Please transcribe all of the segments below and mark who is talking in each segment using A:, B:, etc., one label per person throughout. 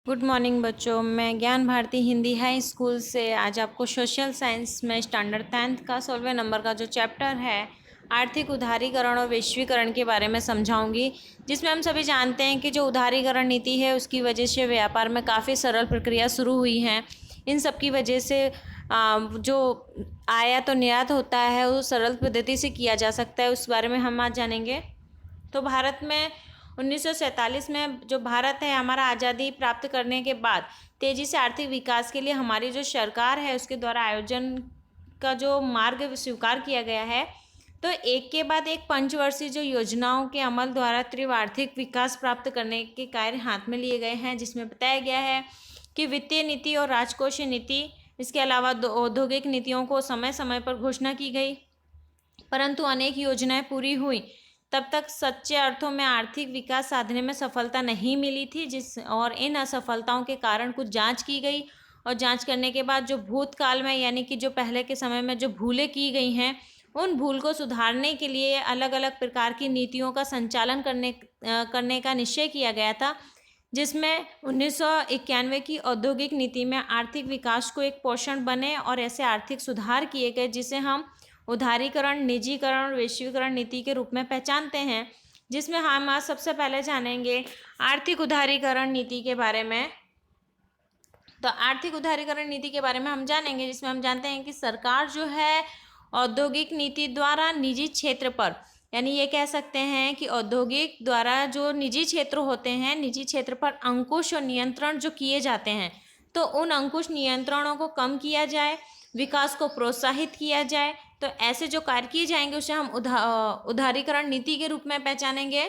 A: Good morning बच्चों। मैं ज्ञान भारती हिंदी हाई स्कूल से आज आपको सोशल साइंस में स्टैंडर्ड 10th का 16वें नंबर का जो चैप्टर है आर्थिक उदारीकरण और वैश्वीकरण के बारे में समझाऊंगी, जिसमें हम सभी जानते हैं कि जो उदारीकरण नीति है उसकी वजह से व्यापार में काफ़ी सरल प्रक्रिया शुरू हुई हैं। इन सब की वजह से जो आयात और निर्यात होता है वो सरल पद्धति से किया जा सकता है, उस बारे में हम आज जानेंगे। तो भारत में 1947 में जो भारत है हमारा आज़ादी प्राप्त करने के बाद तेज़ी से आर्थिक विकास के लिए हमारी जो सरकार है उसके द्वारा आयोजन का जो मार्ग स्वीकार किया गया है। तो एक के बाद एक पंचवर्षीय जो योजनाओं के अमल द्वारा तीव्र आर्थिक विकास प्राप्त करने के कार्य हाथ में लिए गए हैं, जिसमें बताया गया है कि वित्तीय नीति और राजकोषीय नीति, इसके अलावा औद्योगिक नीतियों को समय समय पर घोषणा की गई, परंतु अनेक योजनाएं पूरी हुई तब तक सच्चे अर्थों में आर्थिक विकास साधने में सफलता नहीं मिली थी। और इन असफलताओं के कारण कुछ जांच की गई और जांच करने के बाद जो भूतकाल में यानी कि जो पहले के समय में जो भूलें की गई हैं उन भूल को सुधारने के लिए अलग अलग प्रकार की नीतियों का संचालन करने का निश्चय किया गया था, जिसमें 1991 की औद्योगिक नीति में आर्थिक विकास को एक पोषण बने और ऐसे आर्थिक सुधार किए गए जिसे हम उदारीकरण, निजीकरण और वैश्वीकरण नीति के रूप में पहचानते हैं। जिसमें हम आज सबसे पहले जानेंगे आर्थिक उदारीकरण नीति के बारे में। तो आर्थिक उदारीकरण नीति के बारे में हम जानेंगे, जिसमें हम जानते हैं कि सरकार जो है औद्योगिक नीति द्वारा निजी क्षेत्र पर, यानी ये कह सकते हैं कि औद्योगिक द्वारा जो निजी क्षेत्र होते हैं, निजी क्षेत्र पर अंकुश और नियंत्रण जो किए जाते हैं, तो उन अंकुश नियंत्रणों को कम किया जाए, विकास को प्रोत्साहित किया जाए। तो ऐसे जो कार्य किए जाएंगे उसे हम उदारीकरण नीति के रूप में पहचानेंगे।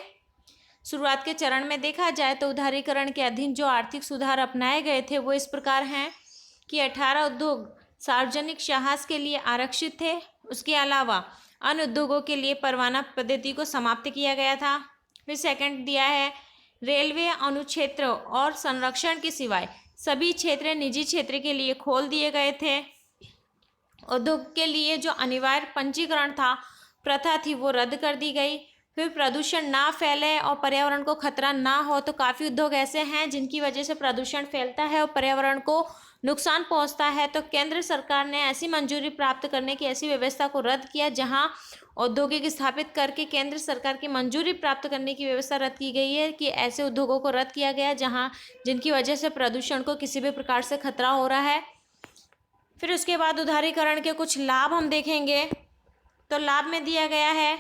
A: शुरुआत के चरण में देखा जाए तो उदारीकरण के अधीन जो आर्थिक सुधार अपनाए गए थे वो इस प्रकार हैं कि 18 उद्योग सार्वजनिक साहस के लिए आरक्षित थे। उसके अलावा अन्य उद्योगों के लिए परवाना पद्धति को समाप्त किया गया था। फिर सेकंड दिया है, रेलवे अनुक्षेत्र और संरक्षण के सिवाय सभी क्षेत्र निजी क्षेत्र के लिए खोल दिए गए थे। उद्योग के लिए जो अनिवार्य पंजीकरण था, प्रथा थी, वो रद्द कर दी गई। फिर प्रदूषण ना फैले और पर्यावरण को खतरा ना हो, तो काफ़ी उद्योग ऐसे हैं जिनकी वजह से प्रदूषण फैलता है और पर्यावरण को नुकसान पहुंचता है। तो केंद्र सरकार ने ऐसी मंजूरी प्राप्त करने की ऐसी व्यवस्था को रद्द किया, जहां औद्योगिक स्थापित करके केंद्र सरकार की मंजूरी प्राप्त करने की व्यवस्था रद्द की गई है कि ऐसे उद्योगों को रद्द किया गया जहां जिनकी वजह से प्रदूषण को किसी भी प्रकार से खतरा हो रहा है। फिर उसके बाद उदारीकरण के कुछ लाभ हम देखेंगे। तो लाभ में दिया गया है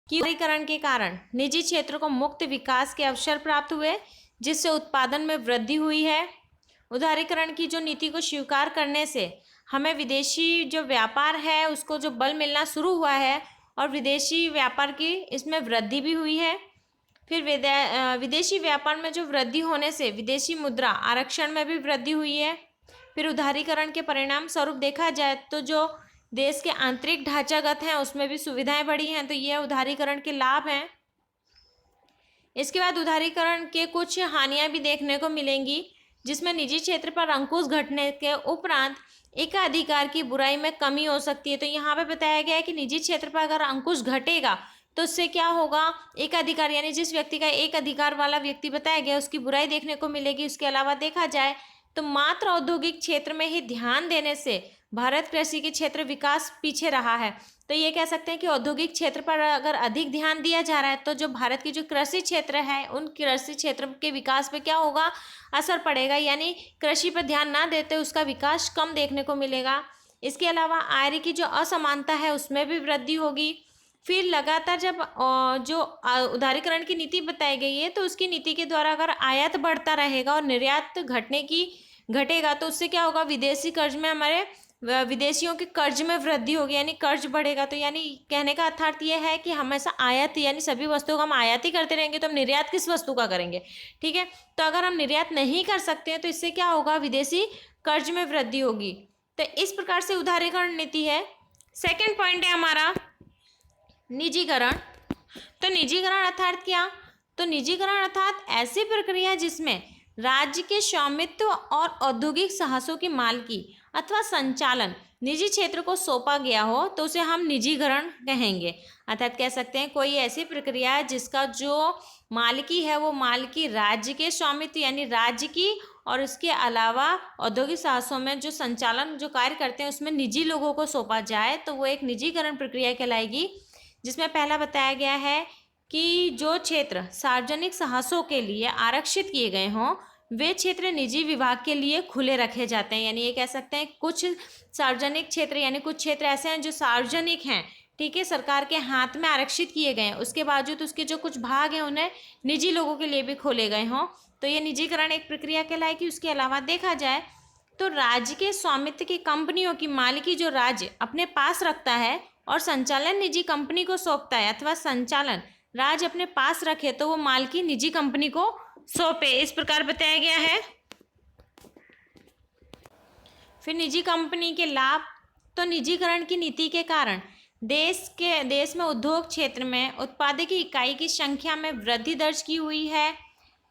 A: कि उदारीकरण के कारण निजी क्षेत्र को मुक्त विकास के अवसर प्राप्त हुए, जिससे उत्पादन में वृद्धि हुई है। उदारीकरण की जो नीति को स्वीकार करने से हमें विदेशी जो व्यापार है उसको जो बल मिलना शुरू हुआ है और विदेशी व्यापार की इसमें वृद्धि भी हुई है। फिर विदेशी व्यापार में जो वृद्धि होने से विदेशी मुद्रा आरक्षण में भी वृद्धि हुई है। फिर उदारीकरण के परिणाम स्वरूप देखा जाए तो जो देश के आंतरिक ढांचागत हैं उसमें भी सुविधाएं बढ़ी हैं, तो ये उदारीकरण के लाभ हैं। इसके बाद उदारीकरण के कुछ हानियां भी देखने को मिलेंगी, जिसमें निजी क्षेत्र पर अंकुश घटने के उपरांत एकाधिकार की बुराई में कमी हो सकती है। तो यहाँ पे बताया गया है कि निजी क्षेत्र पर अगर अंकुश घटेगा तो उससे क्या होगा, एकाधिकार यानी जिस व्यक्ति का एक अधिकार वाला व्यक्ति बताया गया उसकी बुराई देखने को मिलेगी। उसके अलावा देखा जाए तो मात्र औद्योगिक क्षेत्र में ही ध्यान देने से भारत कृषि के क्षेत्र विकास पीछे रहा है। तो ये कह सकते हैं कि औद्योगिक क्षेत्र पर अगर अधिक ध्यान दिया जा रहा है तो जो भारत की जो कृषि क्षेत्र है उन कृषि क्षेत्र के विकास पे क्या होगा, असर पड़ेगा, यानी कृषि पर ध्यान ना देते उसका विकास कम देखने को मिलेगा। इसके अलावा आय की जो असमानता है उसमें भी वृद्धि होगी। फिर लगातार जब जो उदारीकरण की नीति बताई गई है तो उसकी नीति के द्वारा अगर आयात बढ़ता रहेगा और निर्यात घटेगा तो उससे क्या होगा, विदेशी कर्ज में हमारे विदेशियों के कर्ज में वृद्धि होगी, यानी कर्ज बढ़ेगा। तो यानी कहने का अर्थात ये है कि हमेशा आयात यानी सभी वस्तुओं का हम आयात ही करते रहेंगे तो हम निर्यात किस वस्तु का करेंगे, ठीक है। तो अगर हम निर्यात नहीं कर सकते हैं तो इससे क्या होगा, विदेशी कर्ज में वृद्धि होगी। तो इस प्रकार से उदारीकरण नीति है। सेकेंड पॉइंट है हमारा निजीकरण। तो निजीकरण अर्थात क्या, तो निजीकरण अर्थात ऐसी प्रक्रिया जिसमें राज्य के स्वामित्व और औद्योगिक साहसों की मालकी अथवा संचालन निजी क्षेत्र को सौंपा गया हो तो उसे हम निजीकरण कहेंगे। अर्थात कह सकते हैं कोई ऐसी प्रक्रिया है जिसका जो मालिकी है वो मालिकी राज्य के स्वामित्व यानी राज्य की, और इसके अलावा औद्योगिक साहसों में जो संचालन जो कार्य करते हैं उसमें निजी लोगों को सौंपा जाए तो वो एक निजीकरण प्रक्रिया कहलाएगी। जिसमें पहला बताया गया है कि जो क्षेत्र सार्वजनिक साहसों के लिए आरक्षित किए गए हों वे क्षेत्र निजी विभाग के लिए खुले रखे जाते हैं। यानी ये कह सकते हैं कुछ सार्वजनिक क्षेत्र यानी कुछ क्षेत्र ऐसे हैं जो सार्वजनिक हैं, ठीक है, सरकार के हाथ में आरक्षित किए गए हैं, उसके बावजूद उसके जो कुछ भाग हैं उन्हें निजी लोगों के लिए भी खोले गए हों तो ये निजीकरण एक प्रक्रिया कहलाएगी। उसके अलावा देखा जाए तो राज्य के स्वामित्व की कंपनियों की मालिकी जो राज्य अपने पास रखता है और संचालन निजी कंपनी को सौंपता है, अथवा संचालन राज्य अपने पास रखे तो वो मालिकी निजी कंपनी को सौंपे, इस प्रकार बताया गया है। फिर निजी कंपनी के लाभ, तो निजीकरण की नीति के कारण देश में उद्योग क्षेत्र में उत्पादक इकाई की संख्या में वृद्धि दर्ज की हुई है।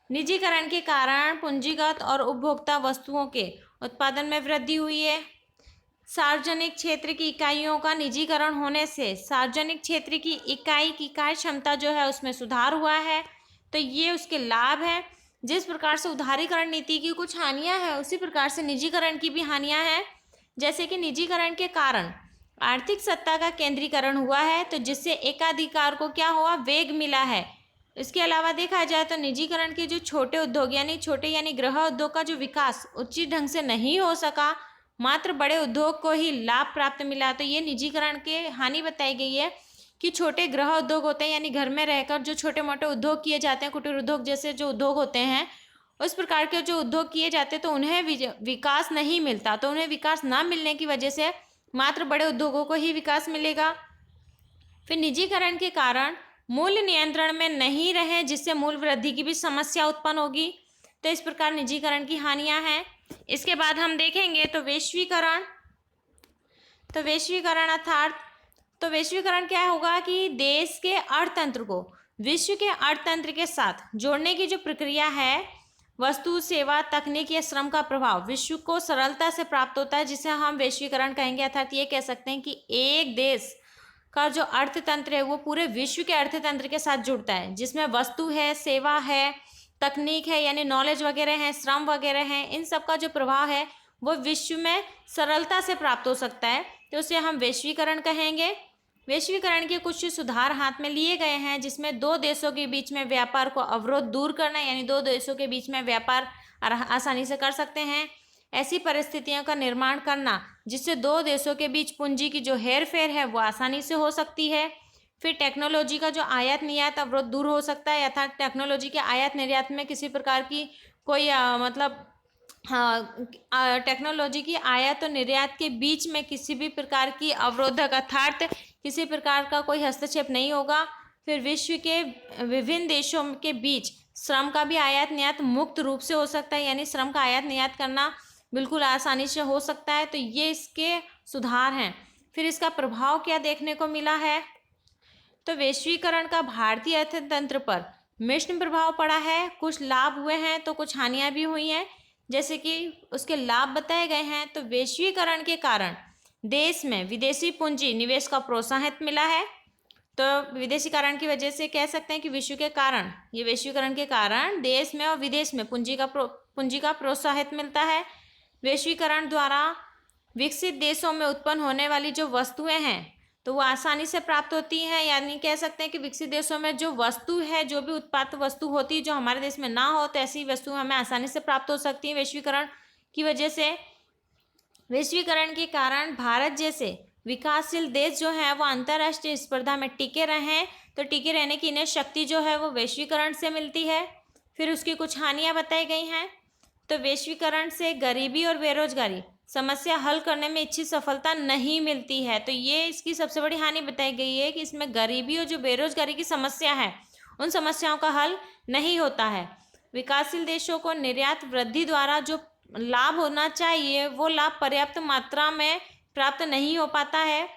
A: निजीकरण के कारण पूंजीगत और उपभोक्ता वस्तुओं के उत्पादन में वृद्धि हुई है। सार्वजनिक क्षेत्र की इकाइयों का निजीकरण होने से सार्वजनिक क्षेत्र की इकाई की कार्य क्षमता जो है उसमें सुधार हुआ है, तो ये उसके लाभ हैं। जिस प्रकार से उदारीकरण नीति की कुछ हानियां हैं उसी प्रकार से निजीकरण की भी हानियां हैं। जैसे कि निजीकरण के कारण आर्थिक सत्ता का केंद्रीकरण हुआ है, तो जिससे एकाधिकार को क्या हुआ, वेग मिला है। इसके अलावा देखा जाए तो निजीकरण के जो छोटे उद्योग यानी गृह उद्योग का जो विकास उचित ढंग से नहीं हो सका, मात्र बड़े उद्योग को ही लाभ प्राप्त मिला, तो ये निजीकरण के हानि बताई गई है कि छोटे गृह उद्योग होते हैं यानी घर में रहकर जो छोटे मोटे उद्योग किए जाते हैं, कुटीर उद्योग जैसे जो उद्योग होते हैं, उस प्रकार के जो उद्योग किए जाते हैं तो उन्हें विकास नहीं मिलता, तो उन्हें विकास ना मिलने की वजह से मात्र बड़े उद्योगों को ही विकास मिलेगा। फिर निजीकरण के कारण मूल्य नियंत्रण में नहीं रहे जिससे मूल्य वृद्धि की भी समस्या उत्पन्न होगी, तो इस प्रकार निजीकरण की हानियां हैं। इसके बाद हम देखेंगे तो वैश्वीकरण, तो वैश्वीकरण क्या होगा कि देश के अर्थतंत्र को विश्व के अर्थतंत्र के साथ जोड़ने की जो प्रक्रिया है, वस्तु सेवा तकनीक या श्रम का प्रभाव विश्व को सरलता से प्राप्त होता है, जिसे हम वैश्वीकरण कहेंगे। अर्थात ये कह सकते हैं कि एक देश का जो अर्थतंत्र है वो पूरे विश्व के अर्थतंत्र के साथ जुड़ता है, जिसमें वस्तु है, सेवा है, तकनीक है यानी नॉलेज वगैरह है, श्रम वगैरह है, इन सब का जो प्रभाव है वो विश्व में सरलता से प्राप्त हो सकता है, तो उसे हम वैश्वीकरण कहेंगे। वैश्वीकरण के कुछ सुधार हाथ में लिए गए हैं, जिसमें दो देशों के बीच में व्यापार को अवरोध दूर करना, यानी दो देशों के बीच में व्यापार आसानी से कर सकते हैं, ऐसी परिस्थितियों का निर्माण करना जिससे दो देशों के बीच पूंजी की जो हेर फेर है वो आसानी से हो सकती है। फिर टेक्नोलॉजी का जो आयात निर्यात अवरोध दूर हो सकता है, अर्थात टेक्नोलॉजी के आयात निर्यात में किसी प्रकार की कोई टेक्नोलॉजी की आयात और निर्यात के बीच में किसी भी प्रकार की अवरोधक अर्थात किसी प्रकार का कोई हस्तक्षेप नहीं होगा। फिर विश्व के विभिन्न देशों के बीच श्रम का भी आयात निर्यात मुक्त रूप से हो सकता है, यानी श्रम का आयात निर्यात करना बिल्कुल आसानी से हो सकता है, तो ये इसके सुधार हैं। फिर इसका प्रभाव क्या देखने को मिला है, तो वैश्वीकरण का भारतीय अर्थतंत्र पर मिश्र प्रभाव पड़ा है, कुछ लाभ हुए हैं तो कुछ हानियां भी हुई हैं। जैसे कि उसके लाभ बताए गए हैं, तो वैश्वीकरण के कारण देश में विदेशी पूंजी निवेश का प्रोत्साहन मिला है, तो विदेशीकरण की वजह से कह सकते हैं कि वैश्वीकरण के कारण देश में और विदेश में पूंजी का प्रोत्साहन मिलता है। वैश्वीकरण द्वारा विकसित देशों में उत्पन्न होने वाली जो वस्तुएं हैं तो वो आसानी से प्राप्त होती हैं, यानी कह सकते हैं कि विकसित देशों में जो वस्तु है, जो भी उत्पादित वस्तु होती है जो हमारे देश में ना हो, तो ऐसी वस्तु हमें आसानी से प्राप्त हो सकती है वैश्वीकरण की वजह से। वैश्वीकरण के कारण भारत जैसे विकासशील देश जो है वो अंतर्राष्ट्रीय स्पर्धा में टिके रहें, तो टिके रहने की इन्हें शक्ति जो है वो वैश्वीकरण से मिलती है। फिर उसकी कुछ हानियाँ बताई गई हैं, तो वैश्वीकरण से गरीबी और बेरोजगारी समस्या हल करने में इच्छित सफलता नहीं मिलती है, तो ये इसकी सबसे बड़ी हानि बताई गई है कि इसमें गरीबी और जो बेरोजगारी की समस्या है उन समस्याओं का हल नहीं होता है। विकासशील देशों को निर्यात वृद्धि द्वारा जो लाभ होना चाहिए वो लाभ पर्याप्त मात्रा में प्राप्त नहीं हो पाता है।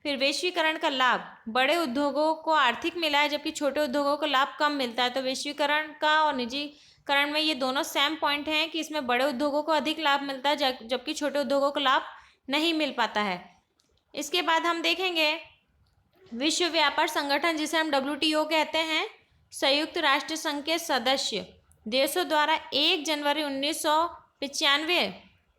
A: फिर वैश्वीकरण का लाभ बड़े उद्योगों को आर्थिक मिला है, जबकि छोटे उद्योगों को लाभ कम मिलता है, तो वैश्वीकरण का और निजीकरण में ये दोनों सेम पॉइंट हैं कि इसमें बड़े उद्योगों को अधिक लाभ मिलता है जबकि छोटे उद्योगों को लाभ नहीं मिल पाता है। इसके बाद हम देखेंगे विश्व व्यापार संगठन, जिसे हम WTO कहते हैं, संयुक्त राष्ट्र संघ के सदस्य देशों द्वारा 1 जनवरी 1995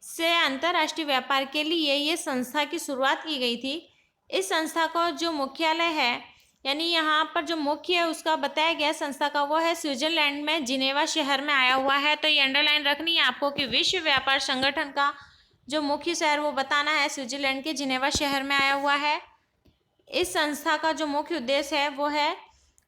A: से अंतर्राष्ट्रीय व्यापार के लिए ये संस्था की शुरुआत की गई थी। इस संस्था का जो मुख्यालय है, यानी यहाँ पर जो मुख्य है उसका बताया गया संस्था का, वो है स्विट्जरलैंड में जिनेवा शहर में आया हुआ है। तो ये अंडरलाइन रखनी है आपको कि विश्व व्यापार संगठन का जो मुख्य शहर वो बताना है, स्विट्जरलैंड के जिनेवा शहर में आया हुआ है। इस संस्था का जो मुख्य उद्देश्य है वो है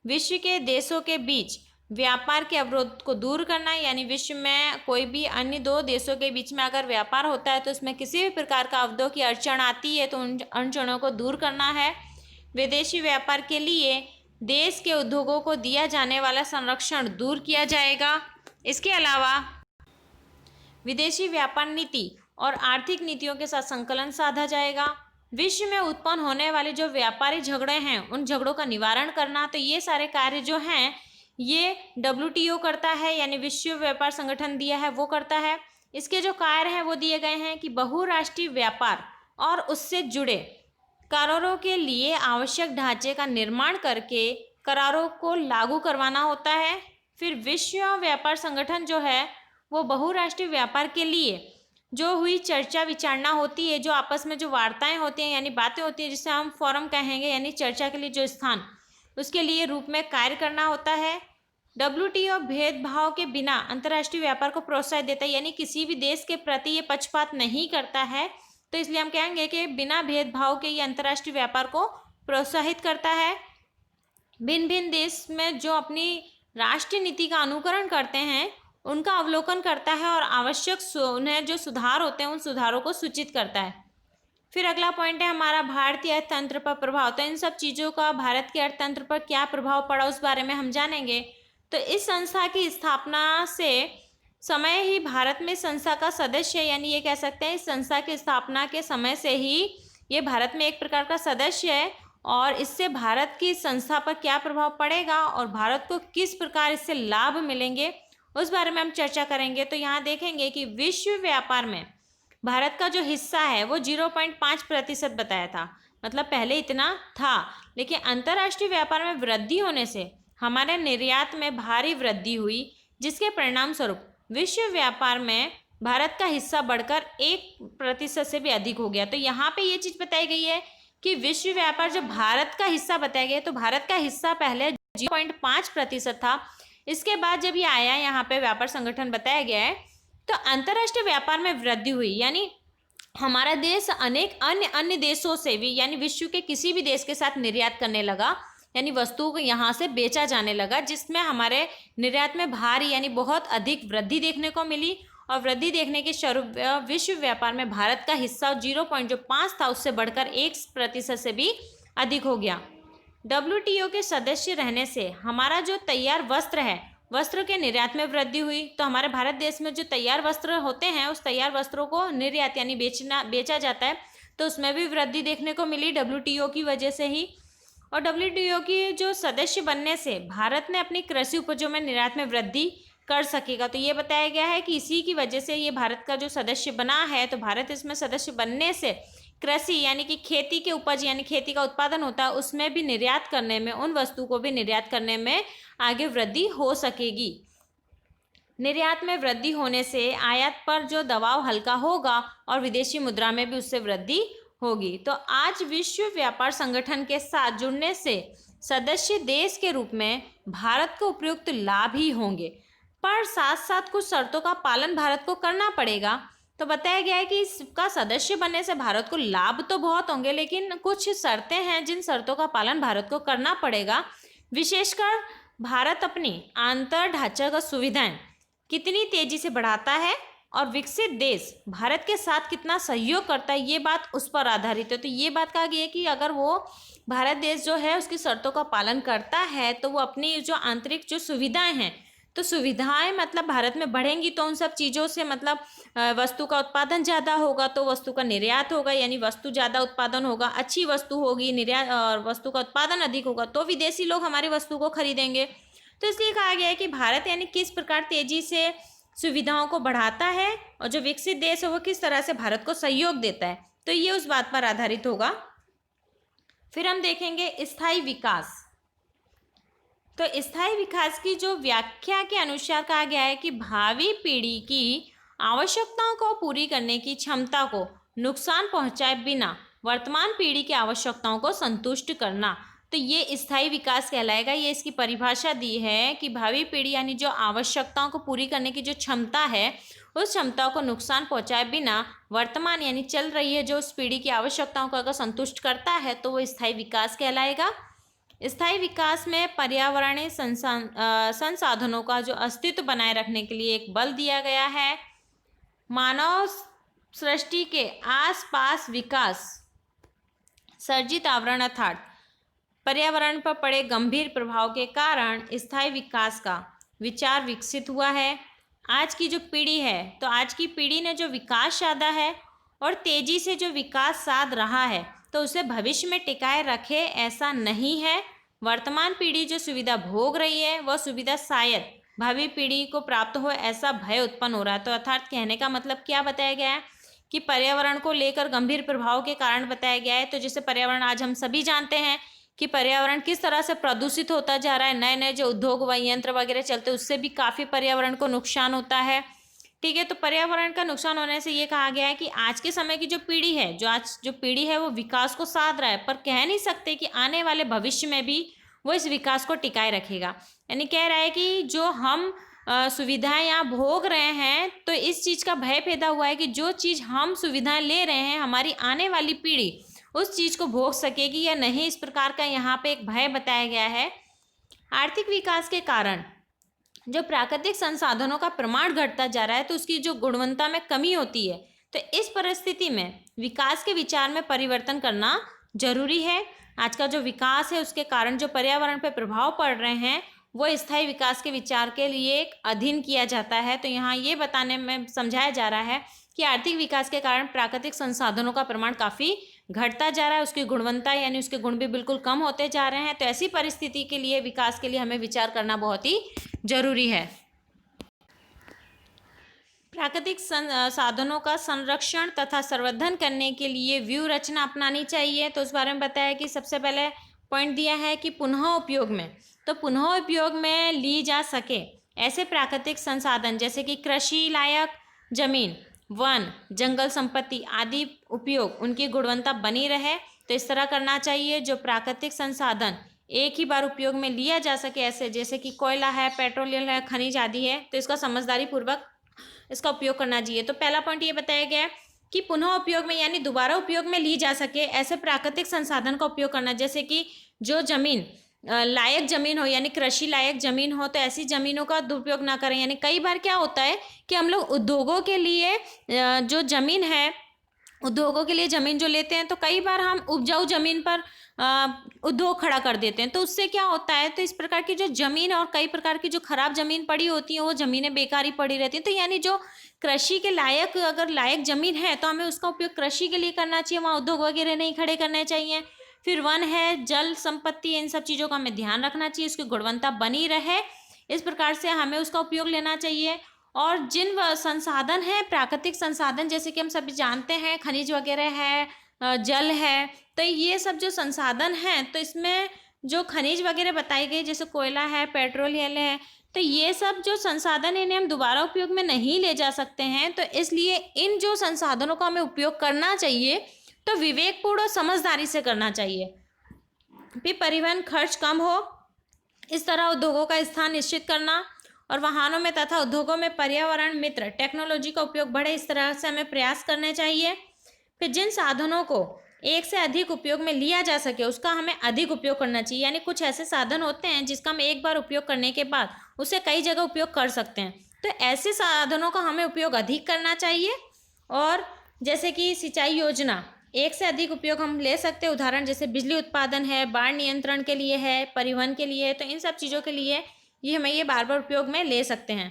A: विश्व के देशों के बीच व्यापार के अवरोध को दूर करना, यानी विश्व में कोई भी अन्य 2 देशों के बीच में अगर व्यापार होता है तो उसमें किसी भी प्रकार का अवरोध की अड़चन आती है तो उन अड़चनों को दूर करना है। विदेशी व्यापार के लिए देश के उद्योगों को दिया जाने वाला संरक्षण दूर किया जाएगा। इसके अलावा विदेशी व्यापार नीति और आर्थिक नीतियों के साथ संकलन साधा जाएगा। विश्व में उत्पन्न होने वाले जो व्यापारी झगड़े हैं उन झगड़ों का निवारण करना, तो ये सारे कार्य जो हैं ये WTO करता है, यानी विश्व व्यापार संगठन दिया है वो करता है। इसके जो कार्य हैं वो दिए गए हैं कि बहुराष्ट्रीय व्यापार और उससे जुड़े करारों के लिए आवश्यक ढांचे का निर्माण करके करारों को लागू करवाना होता है। फिर विश्व व्यापार संगठन जो है वो बहुराष्ट्रीय व्यापार के लिए जो हुई चर्चा विचारणा होती है, जो आपस में जो वार्ताएं होती हैं यानी बातें होती हैं, जिसे हम फोरम कहेंगे, यानी चर्चा के लिए जो स्थान, उसके लिए रूप में कार्य करना होता है। WTO भेदभाव के बिना अंतर्राष्ट्रीय व्यापार को प्रोत्साहित देता है, यानी किसी भी देश के प्रति ये पक्षपात नहीं करता है, तो इसलिए हम कहेंगे कि बिना भेदभाव के ये अंतर्राष्ट्रीय व्यापार को प्रोत्साहित करता है। भिन्न भिन्न देश में जो अपनी राष्ट्रीय नीति का अनुकरण करते हैं उनका अवलोकन करता है और आवश्यक उन्हें जो सुधार होते हैं उन सुधारों को सूचित करता है। फिर अगला पॉइंट है हमारा भारतीय अर्थतंत्र पर प्रभाव। तो इन सब चीज़ों का भारत के अर्थतंत्र पर क्या प्रभाव पड़ा उस बारे में हम जानेंगे। तो इस संस्था की स्थापना से समय ही भारत में संस्था का सदस्य है, यानी ये कह सकते हैं इस संस्था की स्थापना के समय से ही ये भारत में एक प्रकार का सदस्य है, और इससे भारत की संस्था पर क्या प्रभाव पड़ेगा और भारत को किस प्रकार इससे लाभ मिलेंगे उस बारे में हम चर्चा करेंगे। तो यहाँ देखेंगे कि विश्व व्यापार में भारत का जो हिस्सा है वो 0.5% बताया था, मतलब पहले इतना था, लेकिन अंतर्राष्ट्रीय व्यापार में वृद्धि होने से हमारे निर्यात में भारी वृद्धि हुई, जिसके परिणाम स्वरूप विश्व व्यापार में भारत का हिस्सा बढ़कर 1% से भी अधिक हो गया। तो यहाँ पे ये चीज़ बताई गई है कि विश्व व्यापार जो भारत का हिस्सा बताया गया, तो भारत का हिस्सा पहले 0.5% था। इसके बाद जब ये आया यहाँ पे व्यापार संगठन बताया गया है, तो अंतर्राष्ट्रीय व्यापार में वृद्धि हुई, यानी हमारा देश अनेक अन्य देशों से भी, यानी विश्व के किसी भी देश के साथ निर्यात करने लगा, यानी वस्तुओं को यहाँ से बेचा जाने लगा, जिसमें हमारे निर्यात में भारी यानी बहुत अधिक वृद्धि देखने को मिली। और वृद्धि देखने के स्वरूप विश्व व्यापार में भारत का हिस्सा 0.5 था उससे बढ़कर 1% से भी अधिक हो गया। WTO के सदस्य रहने से हमारा जो तैयार वस्त्र है, वस्त्र के निर्यात में वृद्धि हुई। तो हमारे भारत देश में जो तैयार वस्त्र होते हैं उस तैयार वस्त्रों को निर्यात यानी बेचा जाता है, तो उसमें भी वृद्धि देखने को मिली WTO की वजह से ही। और WTO की जो सदस्य बनने से भारत ने अपनी कृषि उपजों में निर्यात में वृद्धि कर सकेगा। तो ये बताया गया है कि इसी की वजह से ये भारत का जो सदस्य बना है, तो भारत इसमें सदस्य बनने से कृषि यानी कि खेती के उपज यानी खेती का उत्पादन होता है उसमें भी निर्यात करने में, उन वस्तु को भी निर्यात करने में आगे वृद्धि हो सकेगी। निर्यात में वृद्धि होने से आयात पर जो दबाव हल्का होगा और विदेशी मुद्रा में भी उससे वृद्धि होगी। तो आज विश्व व्यापार संगठन के साथ जुड़ने से सदस्य देश के रूप में भारत को उपयुक्त लाभ ही होंगे, पर साथ साथ कुछ शर्तों का पालन भारत को करना पड़ेगा। तो बताया गया है कि इसका सदस्य बनने से भारत को लाभ तो बहुत होंगे, लेकिन कुछ शर्तें हैं जिन शर्तों का पालन भारत को करना पड़ेगा। विशेषकर भारत अपनी आंतर ढांचागत सुविधाएं कितनी तेजी से बढ़ाता है और विकसित देश भारत के साथ कितना सहयोग करता है, ये बात उस पर आधारित है। तो ये बात कहा गया है कि अगर वो भारत देश जो है उसकी शर्तों का पालन करता है तो वो अपनी जो आंतरिक जो सुविधाएं हैं, तो सुविधाएं मतलब भारत में बढ़ेंगी, तो उन सब चीज़ों से मतलब वस्तु का उत्पादन ज़्यादा होगा तो वस्तु का निर्यात होगा, यानी वस्तु ज़्यादा उत्पादन होगा, अच्छी वस्तु होगी, निर्यात और वस्तु का उत्पादन अधिक होगा तो विदेशी लोग हमारी वस्तु को खरीदेंगे। तो इसलिए कहा गया है कि भारत यानी किस प्रकार तेजी से सुविधाओं को बढ़ाता है और जो विकसित देश है वो किस तरह से भारत को सहयोग देता है, तो ये उस बात पर आधारित होगा। फिर हम देखेंगे स्थायी विकास। तो स्थायी विकास की जो व्याख्या के अनुसार कहा गया है कि भावी पीढ़ी की आवश्यकताओं को पूरी करने की क्षमता को नुकसान पहुंचाए बिना वर्तमान पीढ़ी की आवश्यकताओं को संतुष्ट करना, तो ये स्थायी विकास कहलाएगा। ये इसकी परिभाषा दी है कि भावी पीढ़ी यानी जो आवश्यकताओं को पूरी करने की जो क्षमता है, उस क्षमता को नुकसान पहुंचाए बिना वर्तमान यानी चल रही है जो उस पीढ़ी की आवश्यकताओं को अगर संतुष्ट करता है तो वो स्थायी विकास कहलाएगा। स्थायी विकास में पर्यावरणीय संसाधनों का जो अस्तित्व बनाए रखने के लिए एक बल दिया गया है। मानव सृष्टि के आसपास विकास सर्जित आवरण अर्थात पर्यावरण पर पड़े गंभीर प्रभाव के कारण स्थायी विकास का विचार विकसित हुआ है। आज की जो पीढ़ी है, तो आज की पीढ़ी ने जो विकास साधा है और तेजी से जो विकास साध रहा है, तो उसे भविष्य में टिकाए रखे ऐसा नहीं है। वर्तमान पीढ़ी जो सुविधा भोग रही है, वह सुविधा शायद भावी पीढ़ी को प्राप्त हो, ऐसा भय उत्पन्न हो रहा है। तो अर्थात कहने का मतलब क्या बताया गया है कि पर्यावरण को लेकर गंभीर प्रभाव के कारण बताया गया है। तो जैसे पर्यावरण आज हम सभी जानते हैं कि पर्यावरण किस तरह से प्रदूषित होता जा रहा है। नए नए जो उद्योग व यंत्र वगैरह चलते हैं उससे भी काफ़ी पर्यावरण को नुकसान होता है। ठीक है, तो पर्यावरण का नुकसान होने से ये कहा गया है कि आज के समय की जो पीढ़ी है, आज जो पीढ़ी है वो विकास को साध रहा है, पर कह नहीं सकते कि आने वाले भविष्य में भी वो इस विकास को टिकाए रखेगा। यानी कह रहा है कि जो हम सुविधाएं यहाँ भोग रहे हैं, तो इस चीज़ का भय पैदा हुआ है कि जो चीज़ हम सुविधाएं ले रहे हैं, हमारी आने वाली पीढ़ी उस चीज़ को भोग सकेगी या नहीं, इस प्रकार का यहाँ पे एक भय बताया गया है। आर्थिक विकास के कारण जो प्राकृतिक संसाधनों का प्रमाण घटता जा रहा है, तो उसकी जो गुणवत्ता में कमी होती है। तो इस परिस्थिति में विकास के विचार में परिवर्तन करना जरूरी है। आज का जो विकास है उसके कारण जो पर्यावरण पर प्रभाव पड़ रहे हैं, वो स्थायी विकास के विचार के लिए एक अधीन किया जाता है। तो यहाँ ये बताने में समझाया जा रहा है कि आर्थिक विकास के कारण प्राकृतिक संसाधनों का प्रमाण काफ़ी घटता जा रहा है, उसकी गुणवत्ता यानी उसके गुण भी बिल्कुल कम होते जा रहे हैं। तो ऐसी परिस्थिति के लिए विकास के लिए हमें विचार करना बहुत ही जरूरी है। प्राकृतिक साधनों का संरक्षण तथा संवर्धन करने के लिए व्यूह रचना अपनानी चाहिए। तो उस बारे में बताया कि सबसे पहले पॉइंट दिया है कि पुनः उपयोग में, तो पुनः उपयोग में ली जा सके ऐसे प्राकृतिक संसाधन जैसे कि कृषि लायक जमीन, वन, जंगल संपत्ति आदि उपयोग उनकी गुणवत्ता बनी रहे। तो इस तरह करना चाहिए। जो प्राकृतिक संसाधन एक ही बार उपयोग में लिया जा सके, ऐसे जैसे कि कोयला है, पेट्रोलियम है, खनिज आदि है, तो इसका समझदारी पूर्वक इसका उपयोग करना चाहिए। तो पहला पॉइंट ये बताया गया है कि पुनः उपयोग में यानी दोबारा उपयोग में ली जा सके ऐसे प्राकृतिक संसाधन का उपयोग करना। जैसे कि जो जमीन लायक जमीन हो यानी कृषि लायक जमीन हो, तो ऐसी जमीनों का दुरुपयोग ना करें। यानी कई बार क्या होता है कि हम लोग उद्योगों के लिए जो जमीन है, उद्योगों के लिए ज़मीन जो लेते हैं, तो कई बार हम उपजाऊ ज़मीन पर उद्योग खड़ा कर देते हैं। तो उससे क्या होता है, तो इस प्रकार की जो ज़मीन और कई प्रकार की जो खराब ज़मीन पड़ी होती है, वो ज़मीनें बेकार ही पड़ी रहती हैं। तो यानी जो कृषि के लायक अगर लायक ज़मीन है तो हमें उसका उपयोग कृषि के लिए करना चाहिए, वहाँ उद्योग वगैरह नहीं खड़े करने चाहिए। फिर वन है, जल संपत्ति, इन सब चीज़ों का हमें ध्यान रखना चाहिए, उसकी गुणवत्ता बनी रहे, इस प्रकार से हमें उसका उपयोग लेना चाहिए। और जिन संसाधन हैं प्राकृतिक संसाधन, जैसे कि हम सभी जानते हैं खनिज वगैरह है, जल है, तो ये सब जो संसाधन हैं, तो इसमें जो खनिज वगैरह बताई गई जैसे कोयला है, पेट्रोलियम है, तो ये सब जो संसाधन इन्हें हम दोबारा उपयोग में नहीं ले जा सकते हैं। तो इसलिए इन जो संसाधनों का हमें उपयोग करना चाहिए तो विवेकपूर्ण और समझदारी से करना चाहिए। फिर परिवहन खर्च कम हो, इस तरह उद्योगों का स्थान निश्चित करना और वाहनों में तथा उद्योगों में पर्यावरण मित्र टेक्नोलॉजी का उपयोग बढ़े, इस तरह से हमें प्रयास करने चाहिए। फिर जिन साधनों को एक से अधिक उपयोग में लिया जा सके उसका हमें अधिक उपयोग करना चाहिए। यानी कुछ ऐसे साधन होते हैं जिसका हम एक बार उपयोग करने के बाद उसे कई जगह उपयोग कर सकते हैं, तो ऐसे साधनों का हमें उपयोग अधिक करना चाहिए। और जैसे कि सिंचाई योजना, एक से अधिक उपयोग हम ले सकते हैं, उदाहरण जैसे बिजली उत्पादन है, बाढ़ नियंत्रण के लिए है, परिवहन के लिए है, तो इन सब चीज़ों के लिए ये हमें ये बार बार उपयोग में ले सकते हैं।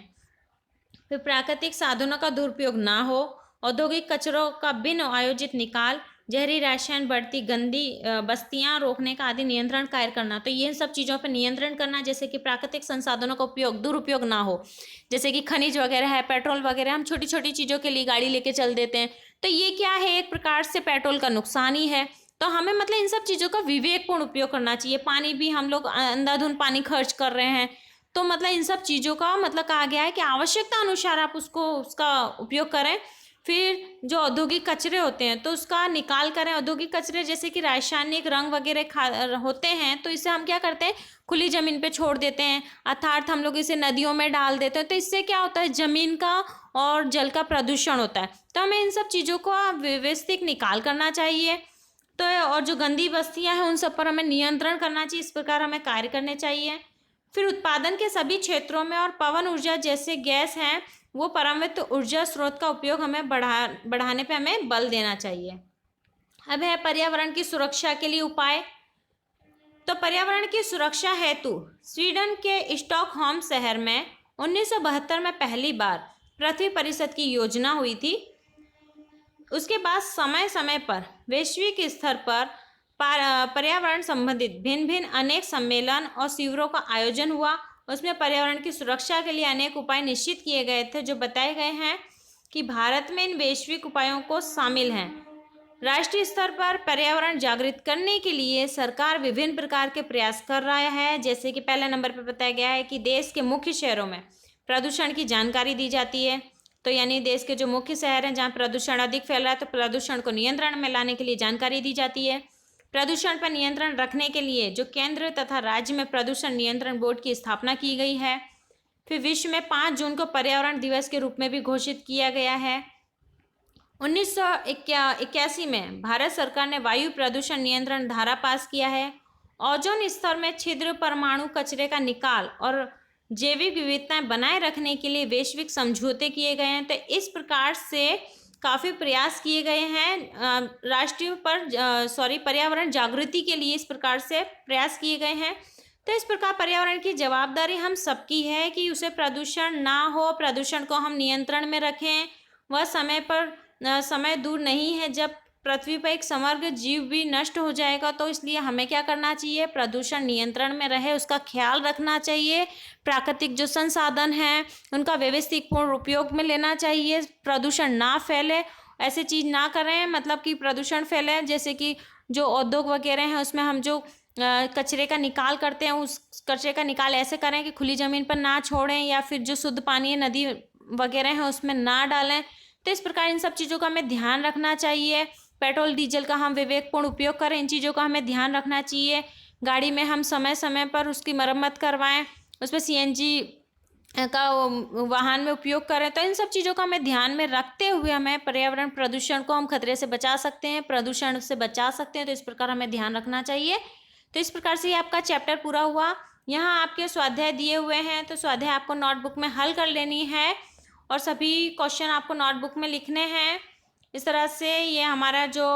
A: फिर प्राकृतिक साधनों का दुरुपयोग ना हो, औद्योगिक कचरों का बिन आयोजित निकाल, जहरी रसायन, बढ़ती गंदी बस्तियां रोकने का आदि नियंत्रण कार्य करना। तो ये सब चीज़ों पर नियंत्रण करना, जैसे कि प्राकृतिक संसाधनों का उपयोग दुरुपयोग ना हो, जैसे कि खनिज वगैरह है, पेट्रोल वगैरह, हम छोटी छोटी चीज़ों के लिए गाड़ी लेके चल देते हैं, तो ये क्या है, एक प्रकार से पेट्रोल का नुकसान ही है। तो हमें मतलब इन सब चीज़ों का विवेकपूर्ण उपयोग करना चाहिए। पानी भी हम लोग अंधाधुंध पानी खर्च कर रहे हैं, तो मतलब इन सब चीज़ों का मतलब कहा गया है कि आवश्यकता अनुसार आप उसका उपयोग करें। फिर जो औद्योगिक कचरे होते हैं तो उसका निकाल करें। औद्योगिक कचरे जैसे कि रासायनिक रंग वगैरह होते हैं, तो इसे हम क्या करते हैं, खुली ज़मीन पे छोड़ देते हैं, अर्थात हम लोग इसे नदियों में डाल देते हैं। तो इससे क्या होता है, ज़मीन का और जल का प्रदूषण होता है। तो हमें इन सब चीज़ों को व्यवस्थित निकाल करना चाहिए। तो और जो गंदी बस्तियां हैं उन सब पर हमें नियंत्रण करना चाहिए, इस प्रकार हमें कार्य करने चाहिए। फिर उत्पादन के सभी क्षेत्रों में और पवन ऊर्जा जैसे गैस हैं वो परमाणु ऊर्जा स्रोत का उपयोग हमें बढ़ाने पे हमें बल देना चाहिए। अब है पर्यावरण की सुरक्षा के लिए उपाय। तो पर्यावरण की सुरक्षा हेतु स्वीडन के स्टॉकहोम शहर में 1972 में पहली बार पृथ्वी परिषद की योजना हुई थी। उसके बाद समय समय पर वैश्विक स्तर पर पर्यावरण संबंधित भिन्न भिन्न अनेक सम्मेलन और शिविरों का आयोजन हुआ। उसमें पर्यावरण की सुरक्षा के लिए अनेक उपाय निश्चित किए गए थे, जो बताए गए हैं कि भारत में इन वैश्विक उपायों को शामिल हैं। राष्ट्रीय स्तर पर पर्यावरण जागृत करने के लिए सरकार विभिन्न प्रकार के प्रयास कर रहा है। जैसे कि पहले नंबर पर बताया गया है कि देश के मुख्य शहरों में प्रदूषण की जानकारी दी जाती है। तो यानी देश के जो मुख्य शहर हैं जहाँ प्रदूषण अधिक फैल रहा है, तो प्रदूषण को नियंत्रण में लाने के लिए जानकारी दी जाती है। प्रदूषण पर नियंत्रण रखने के लिए जो केंद्र तथा राज्य में प्रदूषण नियंत्रण बोर्ड की स्थापना की गई है। फिर विश्व में 5 जून को पर्यावरण दिवस के रूप में भी घोषित किया गया है। 1981 में भारत सरकार ने वायु प्रदूषण नियंत्रण धारा पास किया है। ओजोन स्तर में छिद्र, परमाणु कचरे का निकाल और जैविक विविधताएं बनाए रखने के लिए वैश्विक समझौते किए गए हैं। तो इस प्रकार से काफ़ी प्रयास किए गए हैं पर्यावरण जागृति के लिए, इस प्रकार से प्रयास किए गए हैं। तो इस प्रकार पर्यावरण की जवाबदारी हम सबकी है कि उसे प्रदूषण ना हो, प्रदूषण को हम नियंत्रण में रखें। वह समय दूर नहीं है जब पृथ्वी पर एक समग्र जीव भी नष्ट हो जाएगा। तो इसलिए हमें क्या करना चाहिए, प्रदूषण नियंत्रण में रहे उसका ख्याल रखना चाहिए। प्राकृतिक जो संसाधन हैं उनका व्यवस्थित पूर्ण उपयोग में लेना चाहिए, प्रदूषण ना फैले, ऐसे चीज़ ना करें मतलब कि प्रदूषण फैले। जैसे कि जो उद्योग वगैरह हैं उसमें हम जो कचरे का निकाल करते हैं, उस कचरे का निकाल ऐसे करें कि खुली ज़मीन पर ना छोड़ें, या फिर जो शुद्ध पानी है नदी वगैरह है उसमें ना डालें। तो इस प्रकार इन सब चीज़ों का हमें ध्यान रखना चाहिए। पेट्रोल डीजल का हम विवेकपूर्ण उपयोग करें, इन चीज़ों का हमें ध्यान रखना चाहिए। गाड़ी में हम समय समय पर उसकी मरम्मत करवाएं, उसमें सीएनजी का वाहन में उपयोग करें। तो इन सब चीज़ों का हमें ध्यान में रखते हुए हमें पर्यावरण प्रदूषण को हम खतरे से बचा सकते हैं, प्रदूषण से बचा सकते हैं। तो इस प्रकार हमें ध्यान रखना चाहिए। तो इस प्रकार से ये आपका चैप्टर पूरा हुआ। यहाँ आपके स्वाध्याय दिए हुए हैं, तो स्वाध्याय आपको नोटबुक में हल कर लेनी है और सभी क्वेश्चन आपको नोटबुक में लिखने हैं। इस तरह से ये हमारा जो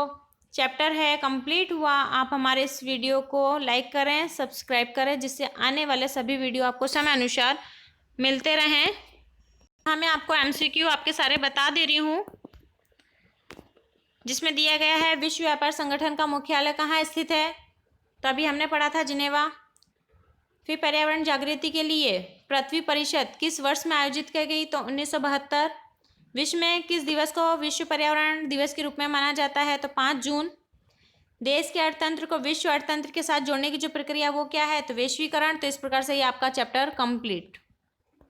A: चैप्टर है कंप्लीट हुआ। आप हमारे इस वीडियो को लाइक करें, सब्सक्राइब करें, जिससे आने वाले सभी वीडियो आपको समय अनुसार मिलते रहें। मैं आपको एमसीक्यू आपके सारे बता दे रही हूँ, जिसमें दिया गया है विश्व व्यापार संगठन का मुख्यालय कहाँ स्थित है, तो अभी हमने पढ़ा था जिनेवा। फिर पर्यावरण जागृति के लिए पृथ्वी परिषद किस वर्ष में आयोजित की गई, तो 1972। विश्व में किस दिवस को विश्व पर्यावरण दिवस के रूप में माना जाता है, तो 5 जून। देश के अर्थतंत्र को विश्व अर्थतंत्र के साथ जोड़ने की जो प्रक्रिया वो क्या है, तो वैश्वीकरण। तो इस प्रकार से ये आपका चैप्टर कंप्लीट।